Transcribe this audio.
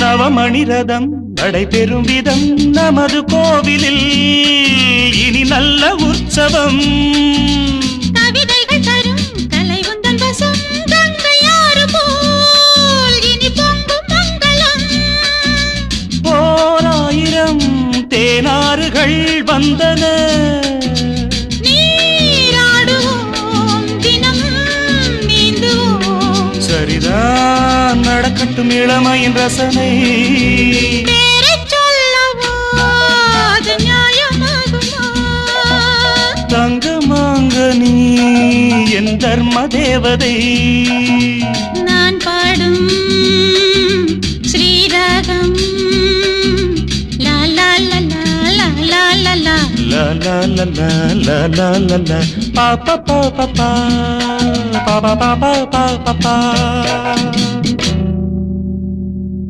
நவமணி ரதம் நடைபெறும் விதம் நமது கோவிலில் இனி நல்ல உற்சவம். கவிதைகள் தரும் கலை உந்தன் வசம் கங்கையாறு போல் இனி பொங்கும் மங்களம். ஓராயிரம் தேனாறுகள் வந்தன நீராடுவோம் தினம் நீந்துவோம். சரிதான் நடக்கட்டும் இளமையின் ரசனை. பேரைச் சொல்லவோ அது நியாயமாகுமா? தங்கமாங்க நீ என் தர்ம தேவதை. நான் பாடும் ஸ்ரீராகம் லா லா லா லா லா லா லா லா La la la la la la la la pa pa pa pa pa pa pa pa pa pa pa pa